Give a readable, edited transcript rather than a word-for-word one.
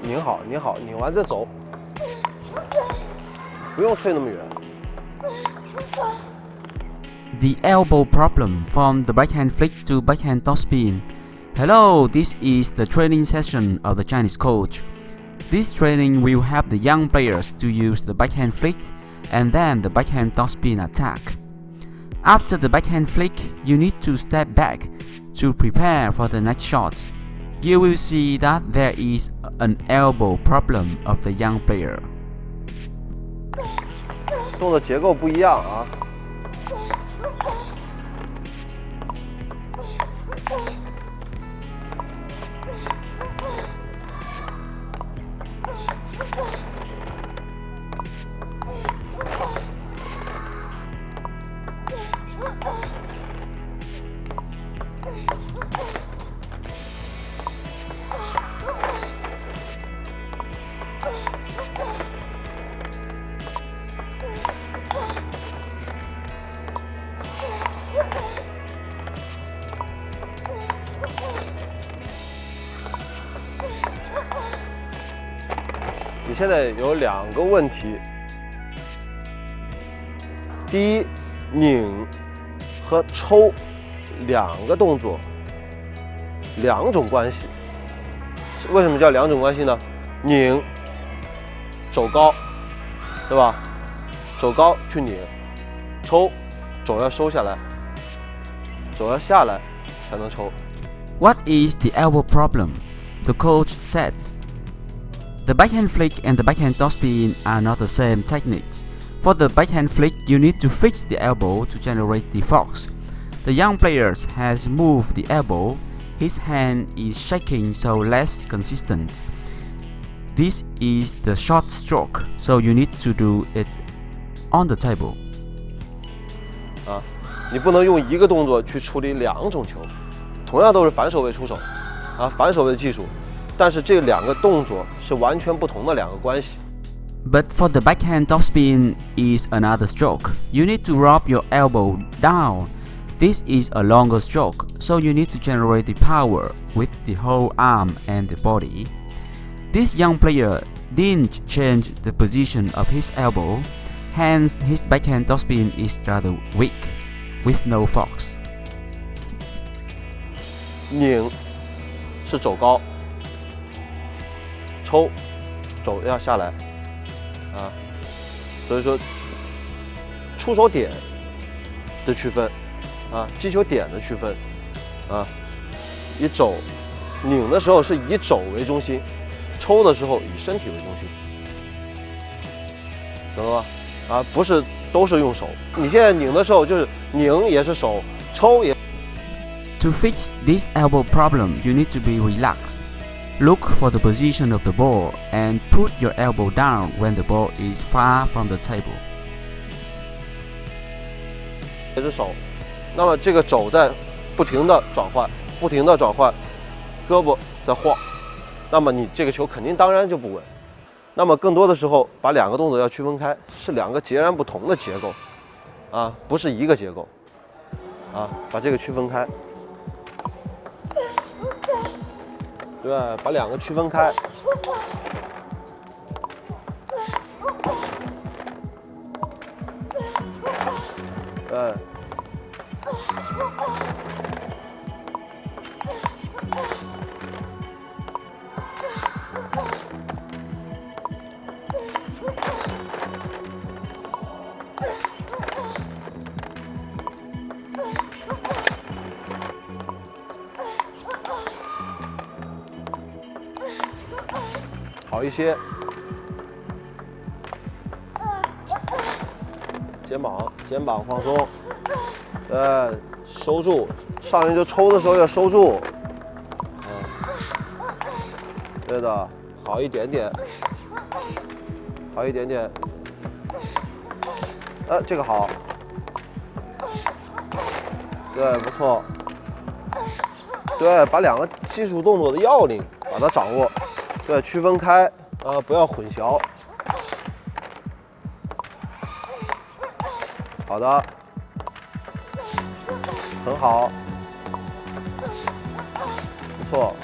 拧好，拧好，拧完再走，不用退那么远。The elbow problem from the backhand flick to backhand topspin. Hello, this is the training session of the Chinese coach. This training will help the young players to use the backhand flick and then the backhand topspin attack. After the backhand flick, you need to step back to prepare for the next shot. You will see that there is an elbow problem of the young player. 动作结构不一样啊。你现在有2个问题，第一，拧和抽2个动作，2种关系。为什么叫2种关系呢？拧，肘高，对吧？肘高去拧，抽，肘要收下来，肘要下来才能抽。What is the elbow problem? The coach said. The backhand flick and the backhand topspin are not the same techniques. For the backhand flick, you need to fix the elbow to generate the force. The young player has moved the elbow. His hand is shaking, so less consistent. This is the short stroke, so you need to do it on the table. 你不能用一个动作去处理2种球，同样都是反手位出手，反手位的技术。但是这2个动作是完全不同的2个关系。But for the backhand topspin is another stroke. You need to rub your elbow down. This is a longer stroke, so you need to generate the power with the whole arm and the body. This young player didn't change the position of his elbow, hence his backhand topspin is rather weak, with no force. 拧是肘高。抽，肘要下来，所以说出手点的区分，击球点的区分，以肘拧的时候是以肘为中心，抽的时候以身体为中心，懂了吗？不是都是用手，你现在拧的时候就是拧也是手，抽也。To fix this elbow problem, you need to be relaxed. Look for the position of the ball and put your elbow down when the ball is far from the table. 这只手，那么这个肘在不停的转换，不停的转换，胳膊在晃，那么你这个球肯定当然就不稳。那么更多的时候，把2个动作要区分开，是2个截然不同的结构，不是一个结构，把这个区分开。对，把2个区分开。对。好一些，肩膀放松，收住，上去就抽的时候要收住，对的，好一点点，好一点点，这个好，对，不错，对，把2个技术动作的要领把它掌握。对，区分开不要混淆。好的，很好，不错。